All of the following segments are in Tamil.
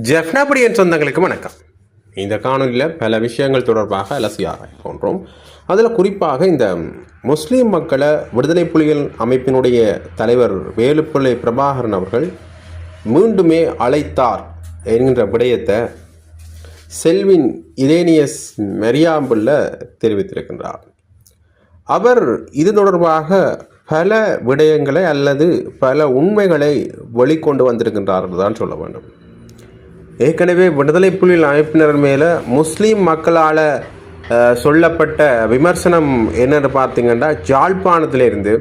ஜெஃப்னாபடியின் சொந்தங்களுக்கு வணக்கம். இந்த காணொலியில் பல விஷயங்கள் தொடர்பாக அலசி ஆராய்கின்றோம். அதில் குறிப்பாக இந்த முஸ்லீம் மக்களை விடுதலை புலிகள் அமைப்பினுடைய தலைவர் வேலுப்பிள்ளை பிரபாகரன் அவர்கள் மீண்டுமே அழைத்தார் என்கின்ற விடயத்தை செல்வின் இரேனியஸ் மெரியாம்பிள்ள தெரிவித்திருக்கின்றார். அவர் இது தொடர்பாக பல விடயங்களை அல்லது பல உண்மைகளை வெளிக்கொண்டு வந்திருக்கின்றார் என்றுதான் சொல்ல வேண்டும். ஏற்கனவே விடுதலை புலிகள் அமைப்பினர் மேலே முஸ்லீம் மக்களால் சொல்லப்பட்ட விமர்சனம் என்னென்னு பார்த்தீங்கன்னா, யாழ்ப்பாணத்திலிருந்து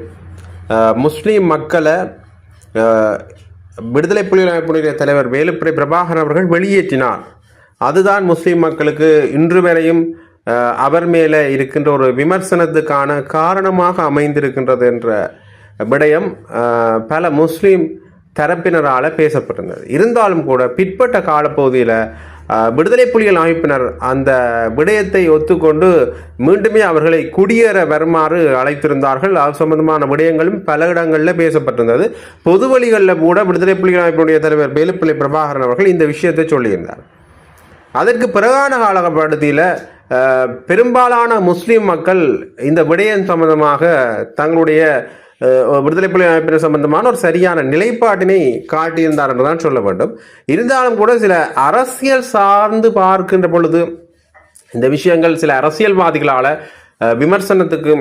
முஸ்லீம் மக்களை விடுதலை புலிகள் அமைப்பினுடைய தலைவர் வேலுப்பிள்ளை பிரபாகரன் அவர்கள் வெளியேற்றினார். அதுதான் முஸ்லீம் மக்களுக்கு இன்று வரையும் அவர் மேலே இருக்கின்ற ஒரு விமர்சனத்துக்கான காரணமாக அமைந்திருக்கின்றது என்ற விடயம் பல முஸ்லீம் தரப்பினரால் பேசப்பட்டிருந்தது. இருந்தாலும் கூட பிற்பட்ட காலப்பகுதியில் விடுதலை புலிகள் அமைப்பினர் அந்த விடயத்தை ஒத்துக்கொண்டு மீண்டுமே அவர்களை குடியேற வருமாறு அழைத்திருந்தார்கள். அது சம்பந்தமான விடயங்களும் பல இடங்களில் பேசப்பட்டிருந்தது. பொது வழிகளில் கூட விடுதலை புலிகள் அமைப்பினுடைய தலைவர் வேலுப்பிள்ளை பிரபாகரன் அவர்கள் இந்த விஷயத்தை சொல்லியிருந்தார். அதற்கு பிறகான காலகட்டத்தில் பெரும்பாலான முஸ்லீம் மக்கள் இந்த விடயம் சம்பந்தமாக தங்களுடைய விடுதலை புலிகள் அமைப்பினர் சம்பந்தமான ஒரு சரியான நிலைப்பாட்டினை காட்டியிருந்தார் என்றுதான் சொல்ல வேண்டும். இருந்தாலும் கூட சில அரசியல் சார்ந்து பார்க்கின்ற பொழுது இந்த விஷயங்கள் சில அரசியல்வாதிகளால் விமர்சனத்துக்கு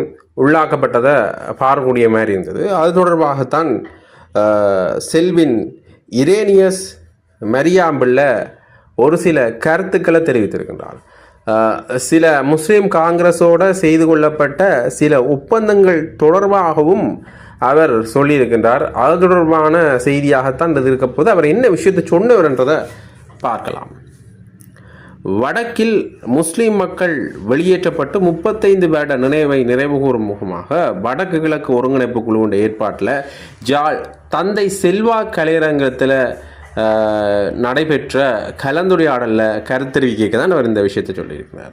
உள்ளாக்கப்பட்டதை பார்க்கக்கூடிய மாதிரி இருந்தது. அது தொடர்பாகத்தான் செல்வின் இரேனியஸ் மெரியாம்பிள்ள ஒரு சில கருத்துக்களை தெரிவித்திருக்கின்றார். சில முஸ்லீம் காங்கிரஸோடு செய்து கொள்ளப்பட்ட சில ஒப்பந்தங்கள் தொடர்பாகவும் அவர் சொல்லியிருக்கின்றார். அது தொடர்பான செய்தியாகத்தான் இது இருக்க போது அவர் என்ன விஷயத்தை சொன்னவர் என்றதை பார்க்கலாம். வடக்கில் முஸ்லீம் மக்கள் வெளியேற்றப்பட்டு 35 வருட நினைவை நிறைவுகூறும் முகமாக வடக்கு கிழக்கு ஒருங்கிணைப்பு குழுவின் ஏற்பாட்டில் ஜாழ் தந்தை செல்வா கலையரங்கத்தில் நடைபெற்ற கலந்துரையாடலில் கருத்தெரிவிக்க தான் அவர் இந்த விஷயத்தை சொல்லியிருக்கிறார்.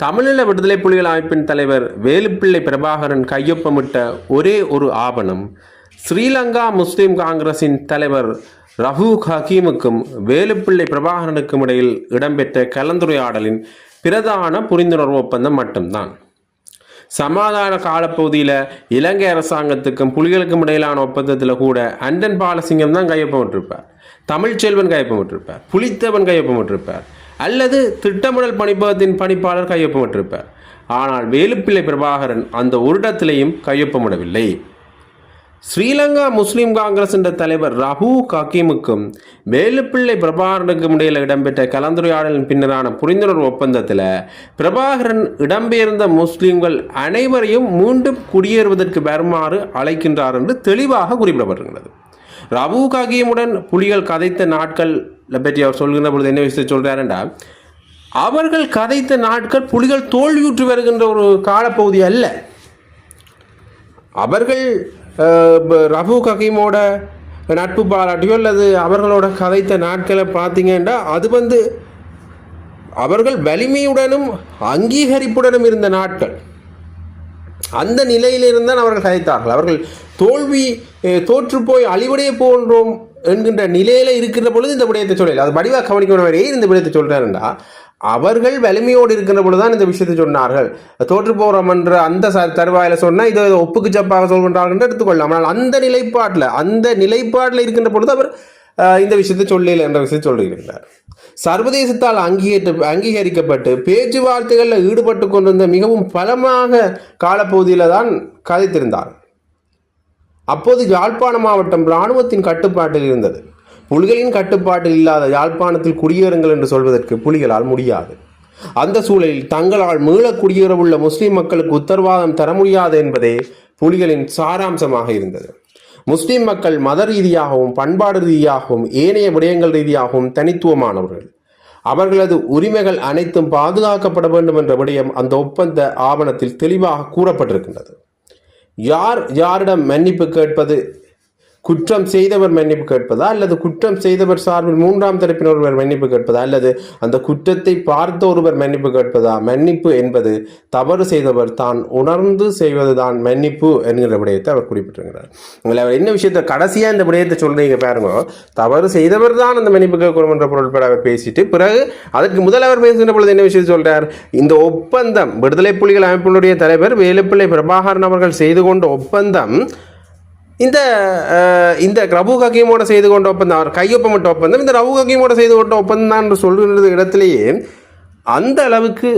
தமிழீழ விடுதலை புலிகள் அமைப்பின் தலைவர் வேலுப்பிள்ளை பிரபாகரன் கையொப்பமிட்ட ஒரே ஒரு ஆவணம் ஸ்ரீலங்கா முஸ்லீம் காங்கிரஸின் தலைவர் ரஃபூக் ஹக்கீமுக்கும் வேலுப்பிள்ளை பிரபாகரனுக்கும் இடையில் இடம்பெற்ற கலந்துரையாடலின் பிரதான புரிந்துணர்வு ஒப்பந்தம் மட்டும்தான். சமாதான காலப்பகுதியில் இலங்கை அரசாங்கத்துக்கும் புலிகளுக்கும் இடையிலான ஒப்பந்தத்தில் கூட அண்டன் பாலசிங்கம் தான் கையொப்பமிட்டிருப்பார், தமிழ்ச்செல்வன் கையொப்பமிட்டிருப்பார், புலித்தேவன் கையொப்பமிட்டிருப்பார், அல்லது திட்டமிடல் பணிப்பகத்தின் பணிப்பாளர் கையொப்பமிட்டிருப்பார். ஆனால் வேலுப்பிள்ளை பிரபாகரன் அந்த ஒரு இடத்திலையும் கையொப்பமிடவில்லை. ஸ்ரீலங்கா முஸ்லீம் காங்கிரஸ் என்ற தலைவர் ரஃபூக் ஹக்கீமுக்கும் வேலுப்பிள்ளை பிரபாகரனுக்கும் இடையில் இடம்பெற்ற கலந்துரையாடலின் பின்னரான புரிந்துணர்வு ஒப்பந்தத்தில் பிரபாகரன் இடம்பெயர்ந்த முஸ்லீம்கள் அனைவரையும் மீண்டும் குடியேறுவதற்கு வருமாறு அழைக்கின்றார் என்று தெளிவாக குறிப்பிடப்பட்டிருக்கிறது. ரஃபூக் ஹக்கீமுடன் புலிகள் கதைத்த நாட்கள் பற்றி அவர் சொல்கின்ற பொழுது என்ன விஷயத்தை சொல்கிறார் என்றால், அவர்கள் கதைத்த நாட்கள் புலிகள் தோல்வியுற்று வருகின்ற ஒரு காலப்பகுதி அல்ல. அவர்கள் ரஃபூக் ஹக்கீமோட நட்பு பாராட்டியோ அல்லது அவர்களோட கதைத்த நாட்களை பார்த்தீங்கன்னா அது அவர்கள் வலிமையுடனும் அங்கீகரிப்புடனும் இருந்த நாட்கள். அந்த நிலையிலிருந்தான் அவர்கள் கதைத்தார்கள். அவர்கள் தோற்று போய் அழிவடைய போன்றோம் என்கின்ற நிலையில் இருக்கின்ற பொழுது இந்த விடயத்தை சொல்லலை. அது வடிவாக கவனிக்கணும். இந்த விடயத்தை சொல்கிறாருண்டா, அவர்கள் வலிமையோடு இருக்கின்ற பொழுதுதான் இந்த விஷயத்தை சொன்னார்கள். தோற்று போகிறோம் என்ற அந்த தருவாயில் சொன்னால் இதை ஒப்புக்கு சப்பாக சொல்கின்றார்கள் என்று எடுத்துக்கொள்ளலாம். ஆனால் அந்த நிலைப்பாட்டில் இருக்கின்ற பொழுது அவர் இந்த விஷயத்தை சொல்லல என்ற விஷயத்தை சொல்லுகின்றார். சர்வதேசத்தால் அங்கீகரிக்கப்பட்டு பேச்சுவார்த்தைகளில் ஈடுபட்டு கொண்டிருந்த மிகவும் பலமாக காலப்பகுதியில் தான் கதைத்திருந்தார். அப்போது யாழ்ப்பாண மாவட்டம் இராணுவத்தின் கட்டுப்பாட்டில் இருந்தது. புலிகளின் கட்டுப்பாட்டில் இல்லாத யாழ்ப்பாணத்தில் குடியேறுங்கள் என்று சொல்வதற்கு புலிகளால் முடியாது. அந்த சூழலில் தங்களால் மீள குடியேறவுள்ள முஸ்லிம் மக்களுக்கு உத்தரவாதம் தர முடியாது என்பதே புலிகளின் சாராம்சமாக இருந்தது. முஸ்லிம் மக்கள் மத ரீதியாகவும் பண்பாடு ரீதியாகவும் ஏனைய விடயங்கள் ரீதியாகவும் தனித்துவமானவர்கள். அவர்களது உரிமைகள் அனைத்தும் பாதுகாக்கப்பட வேண்டும் என்ற விடயம் அந்த ஒப்பந்த ஆவணத்தில் தெளிவாக கூறப்பட்டிருக்கின்றது. யாரிடம் மன்னிப்பு கேட்பது குற்றம் செய்தவர் மன்னிப்பு கேட்பதா, அல்லது குற்றம் செய்தவர் சார்பில் மூன்றாம் தரப்பினர் ஒருவர் மன்னிப்பு கேட்பதா, அல்லது அந்த குற்றத்தை பார்த்த ஒருவர் மன்னிப்பு கேட்பதா? மன்னிப்பு என்பது தவறு செய்தவர் தான் உணர்ந்து செய்வதுதான் மன்னிப்பு என்கிற விடயத்தை அவர் குறிப்பிட்டிருக்கிறார். அவர் என்ன விஷயத்தை கடைசியா இந்த விடயத்தை சொல்றீங்க பாருங்க, தவறு செய்தவர் தான் அந்த மன்னிப்பு கேட்கணும் என்ற பொருள்பட அவர் பேசிட்டு, பிறகு அதற்கு முதல் அவர் பேசுகின்ற பொழுது என்ன விஷயம் சொல்றார்? இந்த ஒப்பந்தம் விடுதலை புலிகள் அமைப்பினுடைய தலைவர் வேலுப்பிள்ளை பிரபாகரன் அவர்கள் செய்து கொண்ட ஒப்பந்தம், இந்த ரவு ஹக்கீமோட செய்து கொண்ட ஒப்பந்தம், அவர் கையொப்பமிட்ட ஒப்பந்தம் இந்த ரவு ஹக்கீமோட செய்து கொண்ட ஒப்பந்தம் தான் என்று சொல்கிற இடத்திலேயே அந்த அளவுக்கு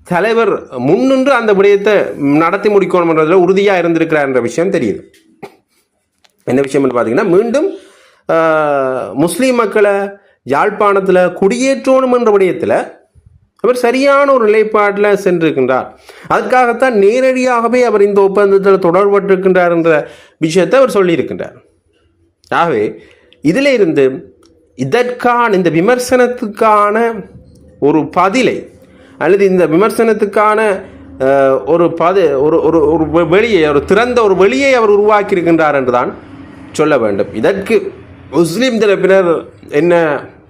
தலைவர் முன்னின்று அந்த விடயத்தை நடத்தி முடிக்கணும் என்றதில் உறுதியாக இருந்திருக்கிறார் என்ற விஷயம் தெரியுது. என்ன விஷயம் என்று பார்த்தீங்கன்னா, மீண்டும் முஸ்லீம் மக்களை யாழ்ப்பாணத்தில் குடியேற்றணும் என்ற விடயத்தில் அவர் சரியான ஒரு நிலைப்பாட்டில் சென்றிருக்கின்றார். அதுக்காகத்தான் நேரடியாகவே அவர் இந்த ஒப்பந்தத்தில் தொடர்பட்டிருக்கின்றார் என்ற விஷயத்தை அவர் சொல்லியிருக்கின்றார். ஆகவே இதில் இருந்து இதற்கான இந்த விமர்சனத்துக்கான ஒரு பதிலை, அல்லது இந்த விமர்சனத்துக்கான ஒரு வெளியை, ஒரு திறந்த ஒரு வெளியை அவர் உருவாக்கியிருக்கின்றார் என்று தான் சொல்ல வேண்டும். இதற்கு முஸ்லீம் தரப்பினர் என்ன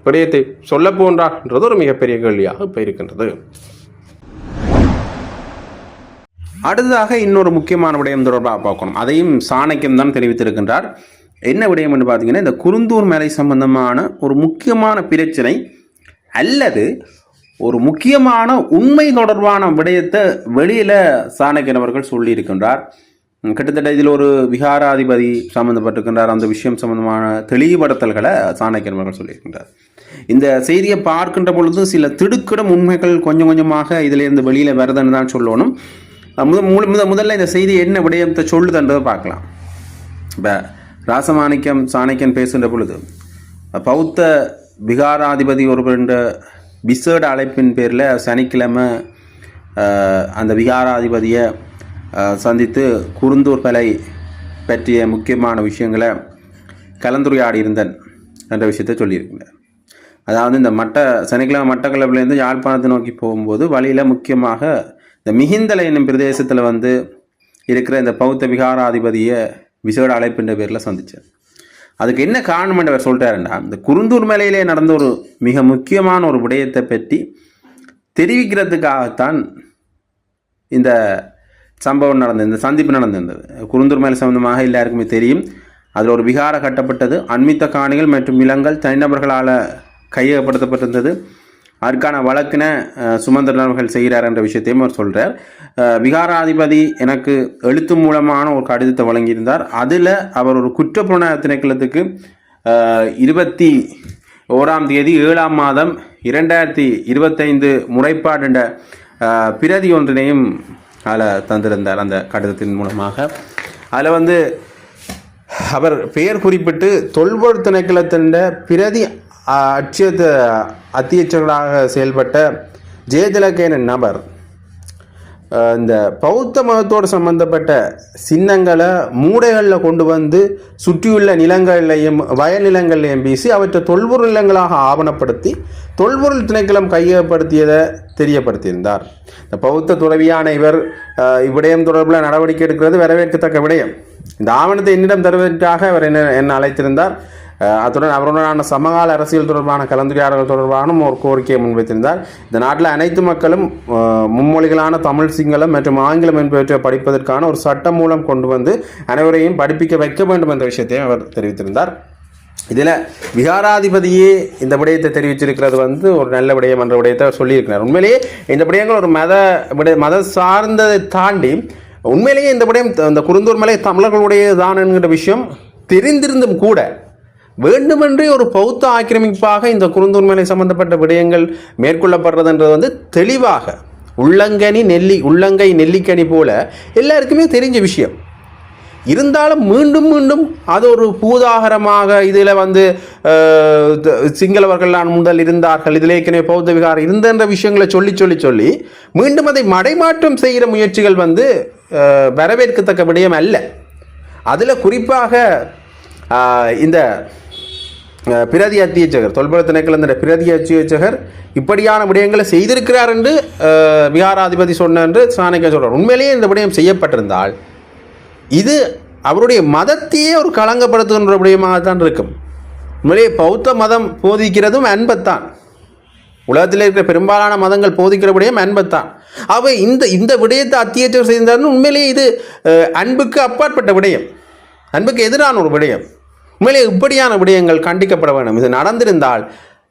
விடயத்தை சொல்ல போன்றார்ன்றது ஒரு மிகப்பெரிய கேள்வியாக இப்போ இருக்கின்றது. அடுத்ததாக இன்னொரு முக்கியமான விடயம் தொடர்பாக பார்க்கணும். அதையும் சாணக்கியம் தான் தெரிவித்திருக்கின்றார். என்ன விடயம் என்று பார்த்தீங்கன்னா, இந்த குருந்தூர் மலை சம்பந்தமான ஒரு முக்கியமான பிரச்சனை அல்லது ஒரு முக்கியமான உண்மை தொடர்பான விடயத்தை வெளியில் சாணக்கியன் அவர்கள் சொல்லியிருக்கின்றார். கிட்டத்தட்ட இதில் ஒரு விகாராதிபதி சம்மந்தப்பட்டிருக்கின்றார். அந்த விஷயம் சம்பந்தமான தெளிவுபடுத்தல்களை சாணக்கியன் அவர்கள் சொல்லியிருக்கின்றார். இந்த செய்தியை பார்க்கின்ற பொழுது சில திடுக்கிடும் உண்மைகள் கொஞ்சம் கொஞ்சமாக இதிலிருந்து வெளியில் வருதுன்னு தான் சொல்லணும். முதல்ல இந்த செய்தி என்ன விடயத்தை சொல்லுதுன்றதை பார்க்கலாம். இப்போ ராசமாணிக்கம் சாணக்கியன் பேசுகின்ற பொழுது பௌத்த விகாராதிபதி ஒருவர் விசேட அழைப்பின் பேரில் சனிக்கிழமை அந்த விகாராதிபதியை சந்தித்து குருந்தூர் மலை பற்றிய முக்கியமான விஷயங்களை கலந்துரையாடி இருந்தேன் என்ற விஷயத்தை சொல்லியிருக்கிறார். அதாவது இந்த சனிக்கிழமை மட்டக்களப்பிலேருந்து யாழ்ப்பாணத்தை நோக்கி போகும்போது வழியில் முக்கியமாக இந்த மிகிந்தலை என்னும் பிரதேசத்தில் இருக்கிற இந்த பௌத்த விகாராதிபதியை விசேட அழைப்பின்ற பேரில் சந்தித்தார். அதுக்கு என்ன காரணம் என்று அவர் சொல்லிட்டாருன்னா, இந்த குருந்தூர் மலையிலே நடந்த ஒரு மிக முக்கியமான ஒரு விடயத்தை பற்றி தெரிவிக்கிறதுக்காகத்தான் இந்த சம்பவம் நடந்தது, இந்த சந்திப்பு நடந்திருந்தது. குருந்தூர் மலை சம்பந்தமாக எல்லாருக்குமே தெரியும். அதில் ஒரு விகார கட்டப்பட்டது, அண்மித்த காணிகள் மற்றும் நிலங்கள் தனிநபர்களால் கையகப்படுத்தப்பட்டிருந்தது. அதற்கான வழக்கினை சுமந்திரனவர்கள் செய்கிறார் என்ற விஷயத்தையும் அவர் சொல்கிறார். விகாராதிபதி எனக்கு எழுத்து மூலமான ஒரு கடிதத்தை வழங்கியிருந்தார். அதில் அவர் ஒரு குற்றப்புலனாய்வு திணைக்களத்துக்கு 21/7/2025 முறைப்பாடுன்ற பிரதி ஒன்றினையும் அதில் தந்திருந்தார். அந்த கடிதத்தின் மூலமாக அதில் அவர் பெயர் குறிப்பிட்டு தொல்பொருள் திணைக்களத்தின் பிரதி அத்தியட்சகராக செயல்பட்ட ஜெயதிலகேன நபர் இந்த பௌத்த மதத்தோடு சம்பந்தப்பட்ட சின்னங்களை மூடைகளில் கொண்டு சுற்றியுள்ள நிலங்களையும் வயல் நிலங்களையும் வீசி அவற்றை தொல்பொருள் நிலங்களாக ஆவணப்படுத்தி தொல்பொருள் திணைக்களம் கையகப்படுத்தியதை தெரியப்படுத்தியிருந்தார். இந்த பௌத்த துறவியான இவர் இவ்விடயம் தொடர்பில் நடவடிக்கை எடுக்கிறது வரவேற்கத்தக்க விடயம். இந்த ஆவணத்தை என்னிடம் தருவதற்காக அவர் என்ன அழைத்திருந்தார். அத்துடன் அவருடனான சமகால அரசியல் தொடர்பான கலந்துரையாடல்கள் தொடர்பான ஒரு கோரிக்கையை முன்வைத்திருந்தார். இந்த நாட்டில் அனைத்து மக்களும் மும்மொழிகளான தமிழ், சிங்களம் மற்றும் ஆங்கிலம் என்பவற்றை படிப்பதற்கான ஒரு சட்டம் மூலம் கொண்டு அனைவரையும் படிப்பிக்க வைக்க வேண்டும் என்ற விஷயத்தையும் அவர் தெரிவித்திருந்தார். இதில் விகாராதிபதியே இந்த விடயத்தை தெரிவிச்சிருக்கிறது ஒரு நல்ல விடயம் என்ற விடயத்தை அவர் சொல்லியிருக்கிறார். உண்மையிலேயே இந்த விடயங்கள் ஒரு மத சார்ந்ததை தாண்டி உண்மையிலேயே இந்த விடயம் இந்த குருந்தூர் மலை தமிழர்களுடைய தான் என்கிற விஷயம் தெரிந்திருந்தும் கூட வேண்டுமென்றே ஒரு பௌத்த ஆக்கிரமிப்பாக இந்த குருந்தூர் மலை சம்பந்தப்பட்ட விடயங்கள் மேற்கொள்ளப்படுறதுன்றது தெளிவாக உள்ளங்கை நெல்லிக்கனி போல எல்லாருக்குமே தெரிஞ்ச விஷயம். இருந்தாலும் மீண்டும் மீண்டும் அது ஒரு பூதாகரமாக இதில் சிங்களவர்கள் முதல் இருந்தார்கள், இதில் ஏற்கனவே பௌத்த விகாரம் இருந்தன்ற விஷயங்களை சொல்லி மீண்டும் அதை மடைமாற்றம் செய்கிற முயற்சிகள் வரவேற்கத்தக்க விடயம் அல்ல. அதில் குறிப்பாக இந்த பிரதி அத்தியட்சகர் தொல்பொருள் திணைக்களத்தின் பிரதி அத்தியட்சகர் இப்படியான விடயங்களை செய்திருக்கிறார் என்று விகாராதிபதி சொன்ன என்று சாணக்கியன் சொல்கிறார். உண்மையிலேயே இந்த விடயம் செய்யப்பட்டிருந்தால் இது அவருடைய மதத்தையே ஒரு களங்கப்படுத்துகின்ற விடயமாக தான் இருக்கும். உண்மையிலேயே பௌத்த மதம் போதிக்கிறதும் அன்பைத்தான். உலகத்தில் இருக்கிற பெரும்பாலான மதங்கள் போதிக்கிற விடயம் அன்பைத்தான். அவை இந்த விடயத்தை அத்தியேற்றம் செய்தார்னு உண்மையிலேயே இது அன்புக்கு அப்பாற்பட்ட விடயம், அன்புக்கு எதிரான ஒரு விடயம். உண்மையிலேயே இப்படியான விடயங்கள் கண்டிக்கப்பட வேண்டும். இது நடந்திருந்தால்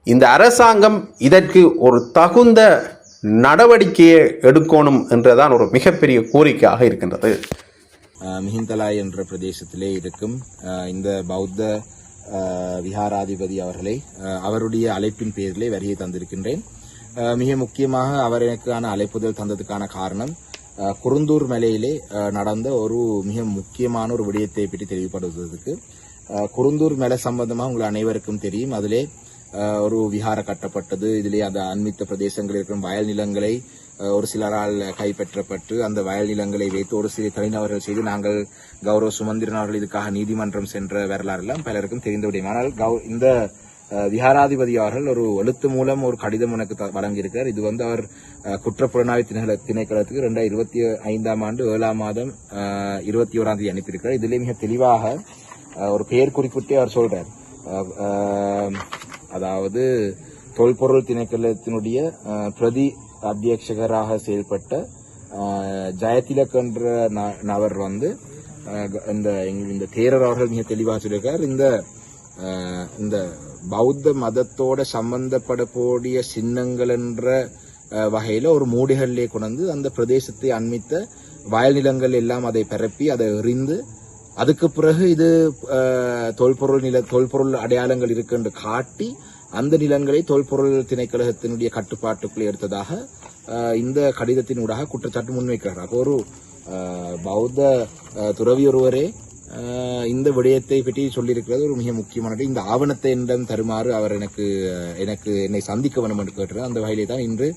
இந்த அரசாங்கம் இதற்கு ஒரு தகுந்த நடவடிக்கையை எடுக்கணும் என்றதான் ஒரு மிகப்பெரிய கோரிக்கையாக இருக்கின்றது. மிஹிந்தலாய் என்ற பிரதேசத்திலே இருக்கும் இந்த பௌத்த விஹாராதிபதி அவர்களை அவருடைய அழைப்பின் பேரிலே வருகை தந்திருக்கின்றேன். மிக முக்கியமாக அவர் எனக்கான அழைப்புதல் தந்ததுக்கான காரணம் குருந்தூர் மலையிலே நடந்த ஒரு மிக முக்கியமான ஒரு விடயத்தை பற்றி தெளிவுபடுத்துவதற்கு. குருந்தூர் மலை சம்பந்தமாக உங்கள் அனைவருக்கும் தெரியும். அதிலே ஒரு விஹார கட்டப்பட்டது. இதிலே அந்த அண்மித்த பிரதேசங்களில் இருக்கும் வயல் நிலங்களை ஒரு சிலரால் கைப்பற்றப்பட்டு அந்த வயல் நிலங்களை வைத்து ஒரு சில தனிநபர்கள் செய்து நாங்கள் கௌரவ சுமந்திரன் அவர்கள் இதுக்காக நீதிமன்றம் சென்ற வரலாறு எல்லாம் பலருக்கும் தெரிந்த விடயம். ஆனால் இந்த விஹாராதிபதி அவர்கள் ஒரு எழுத்து மூலம் ஒரு கடிதம் எனக்கு வழங்கியிருக்கிறார். இது அவர் குற்றப்புலனாய்வு திணைக்களத்துக்கு 2025 ஆண்டு 7ஆம் மாதம் 21ஆம் தேதி அனுப்பியிருக்கிறார். இதிலே மிக தெளிவாக ஒரு பெயர் குறிப்பிட்டு அவர் சொல்றார். அதாவது தொல்பொருள் திணைக்களத்தினுடைய பிரதி அத்தியட்சகராக செயல்பட்ட ஜெயதிலக் என்ற நபர் இந்த தேரர் அவர்கள் மிக தெளிவாக சொல்லியிருக்கார். இந்த பௌத்த மதத்தோட சம்பந்தப்படக்கூடிய சின்னங்கள் என்ற வகையில ஒரு மூடிகளிலே கொண்டு அந்த பிரதேசத்தை அண்மித்த வயல் நிலங்கள் எல்லாம் அதை பரப்பி அதை எறிந்து அதுக்கு பிறகு இது தொல்பொருள் அடையாளங்கள் இருக்கு என்று காட்டி அந்த நிலங்களை தொல்பொருள் திணைக்களத்தினுடைய கட்டுப்பாட்டுக்குள் எடுத்ததாக இந்த கடிதத்தின் ஊடாக குற்றச்சாட்டு முன்வைக்கிறார். ஒரு பௌத்த துறவி ஒருவரே இந்த விடயத்தை பற்றி சொல்லியிருக்கிறது ஒரு மிக முக்கியமான. இந்த ஆவணத்தை என்னிடம் தருமாறு அவர் என்னை சந்திக்க வேண்டும் என்று கேட்டார். அந்த வகையிலே தான் இன்று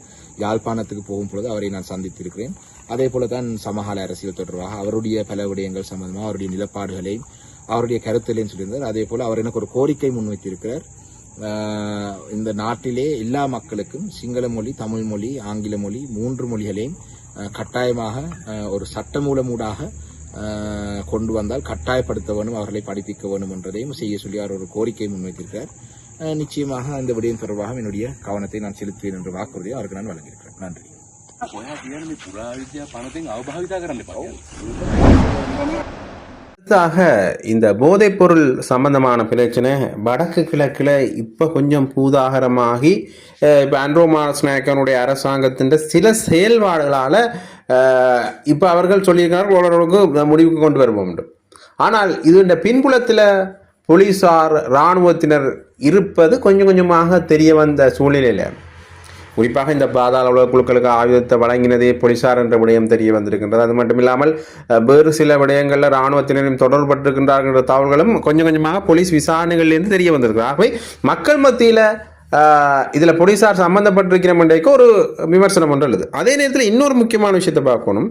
யாழ்ப்பாணத்துக்கு போகும் பொழுது அவரை நான் சந்தித்திருக்கிறேன். அதே போலதான் சமகால அரசியல் தொடர்பாக அவருடைய பல விடயங்கள் சம்பந்தமாக அவருடைய நிலப்பாடுகளையும் அவருடைய கருத்துகளையும் சொல்லியிருந்தார். அதே போல அவர் எனக்கு ஒரு கோரிக்கை முன்வைத்திருக்கிறார். இந்த நாட்டிலே எல்லா மக்களுக்கும் சிங்கள மொழி, தமிழ் மொழி, ஆங்கில மொழி 3 மொழிகளையும் கட்டாயமாக ஒரு சட்டமூலமூடாக கொண்டு வந்தால் கட்டாயப்படுத்த வேண்டும், அவர்களை படிப்பிக்க வேண்டும் என்றதையும் செய்ய சொல்லி அவர் ஒரு கோரிக்கை முன்வைத்திருக்கிறார். நிச்சயமாக இந்த விடயம் தொடர்பாக என்னுடைய கவனத்தை நான் செலுத்துவேன் என்ற வாக்குறுதியை அவருக்கு நான் வழங்கியிருக்கிறேன். நன்றி. அடுத்ததாக இந்த போதைப்பொருள் சம்பந்தமான பிரச்சனை வடக்கு கிழக்கில் இப்போ கொஞ்சம் பூதாகரமாகி இப்போ அன்ரோமாஸ் நாயக்கனுடைய அரசாங்கத்தின் சில செயல்பாடுகளால் இப்போ அவர்கள் சொல்லியிருக்கிறார்கள் ஓரளவுக்கு முடிவுக்கு கொண்டு வருவோம். ஆனால் இது பின்புலத்தில் போலீசார் இராணுவத்தினர் இருப்பது கொஞ்சம் கொஞ்சமாக தெரிய வந்த சூழ்நிலையில் குறிப்பாக இந்த பாதாள உலக குழுக்களுக்கு ஆயுதத்தை வழங்கினதே போலீசார் என்ற விடயம் தெரிய வந்திருக்கின்றது. அது மட்டும் இல்லாமல் வேறு சில விடயங்களில் இராணுவத்தினரும் தொடர்பட்டிருக்கின்றார்கள் என்ற தகவல்களும் கொஞ்சம் கொஞ்சமாக போலீஸ் விசாரணைகளிலிருந்து தெரிய வந்திருக்கிறார். ஆகவே மக்கள் மத்தியில் இதில் போலீசார் சம்பந்தப்பட்டிருக்கிற மண்டைக்கு ஒரு விமர்சனம் ஒன்று உள்ளது. அதே நேரத்தில் இன்னொரு முக்கியமான விஷயத்தை பார்க்கணும்.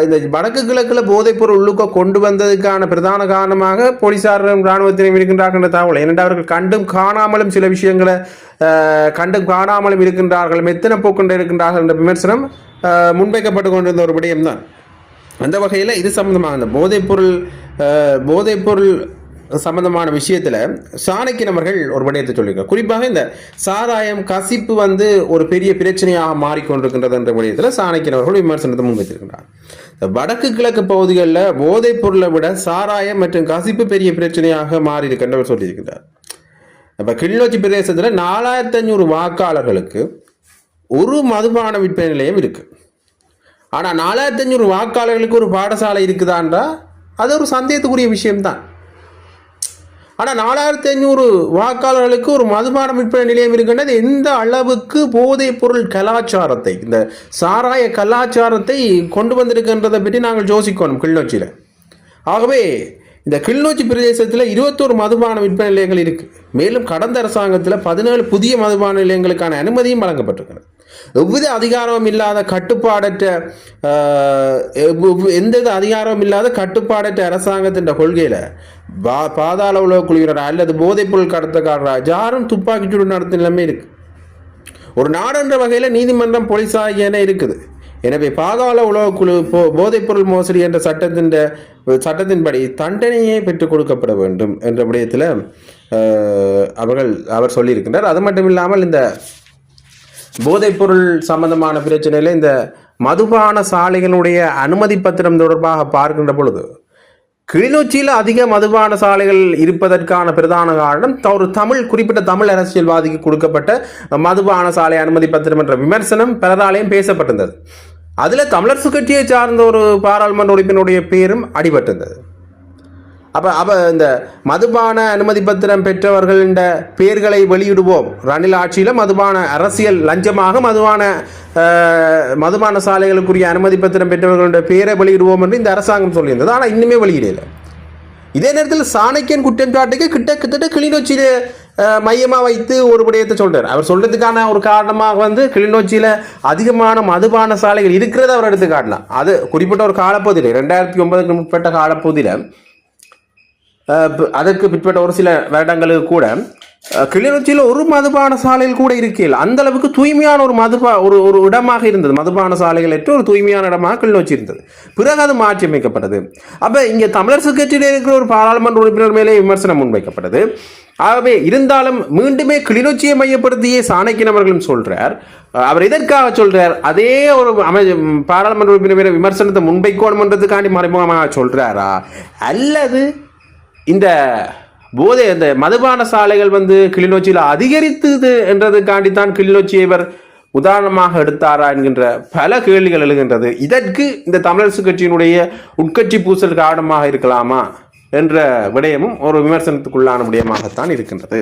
இந்த வடக்கு கிழக்கில் போதைப்பொருள் உள்ளுக்க கொண்டு வந்ததுக்கான பிரதான காரணமாக போலீசாரும் இராணுவத்தினரும் இருக்கின்றார்கள் என்ற தகவல். ஏனென்றால் அவர்கள் கண்டும் காணாமலும் சில விஷயங்களை கண்டும் காணாமலும் இருக்கின்றார்கள், மெத்தன போக்கொண்டு இருக்கின்றார்கள் என்ற விமர்சனம் முன்வைக்கப்பட்டு கொண்டிருந்த ஒரு விடயம்தான். அந்த வகையில் இது சம்பந்தமாக இந்த போதைப்பொருள் சம்பந்தமான விஷயத்தில் சாணக்கியன் அவர்கள் ஒரு விடயத்தை சொல்லியிருக்கார். குறிப்பாக இந்த சாராயம் கசிப்பு ஒரு பெரிய பிரச்சனையாக மாறிக்கொண்டிருக்கின்றது என்ற விடயத்தில் சாணக்கியன் அவர்கள் விமர்சனத்தை முன்வைத்திருக்கின்றார். வடக்கு கிழக்கு பகுதிகளில் போதைப் பொருளை விட சாராயம் மற்றும் கசிப்பு பெரிய பிரச்சனையாக மாறி இருக்கின்றவர் சொல்லியிருக்கின்றார். இப்போ கிளிநொச்சி பிரதேசத்தில் 4500 வாக்காளர்களுக்கு ஒரு மதுபான விற்பனை நிலையம் இருக்கு. ஆனால் 4500 வாக்காளர்களுக்கு ஒரு பாடசாலை இருக்குதான்றா அது ஒரு சந்தேகத்துக்குரிய விஷயம்தான். ஆனால் 4500 வாக்காளர்களுக்கு ஒரு மதுபான விற்பனை நிலையம் இருக்கின்றது. எந்த அளவுக்கு போதைப் பொருள் கலாச்சாரத்தை, இந்த சாராய கலாச்சாரத்தை கொண்டு வந்திருக்கின்றதை பற்றி நாங்கள் யோசிக்கணும் கிளிநொச்சியில். ஆகவே இந்த கிளிநொச்சி பிரதேசத்தில் 21 மதுபான விற்பனை நிலையங்கள் இருக்கு. மேலும் கடந்த அரசாங்கத்தில் 17 புதிய மதுபான நிலையங்களுக்கான அனுமதியும் வழங்கப்பட்டிருக்கிறது. எவ்வித அதிகாரமும் இல்லாத கட்டுப்பாடற்ற அரசாங்கத்தின் கொள்கையில பாதாள உலக குழுவினர் அல்லது போதைப்பொருள் கடத்தக்காரராக யாரும் துப்பாக்கிச்சூடு நடத்தும் நிலைமை இருக்கு. ஒரு நாடு என்ற வகையில் நீதிமன்றம், போலீஸ் ஆகியன இருக்குது. எனவே பாதாள உலகக்குழு போதைப்பொருள் மோசடி என்ற சட்டத்தின்படி தண்டனையே பெற்றுக் கொடுக்கப்பட வேண்டும் என்ற விடயத்தில் அவர் சொல்லியிருக்கின்றார். அது மட்டும் இல்லாமல் இந்த போதைப்பொருள் சம்பந்தமான பிரச்சனையில் இந்த மதுபான சாலைகளுடைய அனுமதி பத்திரம் தொடர்பாக பார்க்கின்ற பொழுது கிளிநொச்சியில் அதிக மதுபான சாலைகள் இருப்பதற்கான பிரதான காரணம் ஒரு குறிப்பிட்ட தமிழ் அரசியல்வாதிக்கு கொடுக்கப்பட்ட மதுபான சாலை அனுமதி பத்திரம் என்ற விமர்சனம் பலராலையும் பேசப்பட்டிருந்தது. அதில் தமிழரசு கட்சியை சார்ந்த ஒரு பாராளுமன்ற உறுப்பினருடைய பேரும் அடிபட்டிருந்தது. அப்போ இந்த மதுபான அனுமதி பத்திரம் பெற்றவர்களின் பெயர்களை வெளியிடுவோம், ரணில் ஆட்சியில் மதுபான அரசியல் லஞ்சமாக மதுபான சாலைகளுக்குரிய அனுமதி பத்திரம் பெற்றவர்களுடைய பெயரை வெளியிடுவோம் என்று இந்த அரசாங்கம் சொல்லியிருந்தது. ஆனால் இன்னுமே வெளியிடலை. இதே நேரத்தில் சாணக்கியன் குற்றச்சாட்டுக்கு கிட்டத்தட்ட கிளிநொச்சியில் மையமாக வைத்து ஒரு விடயத்தை சொல்றார். அவர் சொல்றதுக்கான ஒரு காரணமாக கிளிநொச்சியில் அதிகமான மதுபான சாலைகள் இருக்கிறத அவர் எடுத்து காட்டலாம். அது குறிப்பிட்ட ஒரு காலப்பகுதியில் 2009க்கு முற்பட்ட காலப்பகுதியில் அதற்கு பிற்பட்ட ஒரு சில வருடங்களுக்கு கூட கிளிநொச்சியில் ஒரு மதுபான சாலையில் கூட இருக்கையில் அந்த அளவுக்கு தூய்மையான ஒரு இடமாக இருந்தது. மதுபான சாலைகள் ஏற்று ஒரு தூய்மையான இடமாக கிளிநொச்சி இருந்தது. பிறகு அது மாற்றி அமைக்கப்பட்டது. அப்போ இங்கே தமிழரசு கட்சியில் இருக்கிற ஒரு பாராளுமன்ற உறுப்பினர் மேலே விமர்சனம் முன்வைக்கப்பட்டது. ஆகவே இருந்தாலும் மீண்டுமே கிளிநொச்சியை மையப்படுத்தியே சாணக்கியன் அவர்களும் சொல்றார். அவர் எதற்காக சொல்றார்? அதே ஒரு பாராளுமன்ற உறுப்பினர் மேலே விமர்சனத்தை முன்வைக்கணும்ன்றதுக்காண்டி மறைமுகமாக சொல்றாரா, அல்லது இந்த மதுபான சாலைகள் கிளிநொச்சியில் அதிகரித்தது என்றதுக்காண்டித்தான் கிளிநொச்சியை இவர் உதாரணமாக எடுத்தாரா என்கின்ற பல கேள்விகள் எழுகின்றது. இதற்கு இந்த தமிழரசு கட்சியினுடைய உட்கட்சி பூசல் காரணமாக இருக்கலாமா என்ற விடயமும் ஒரு விமர்சனத்துக்குள்ளான விடயமாகத்தான் இருக்கின்றது.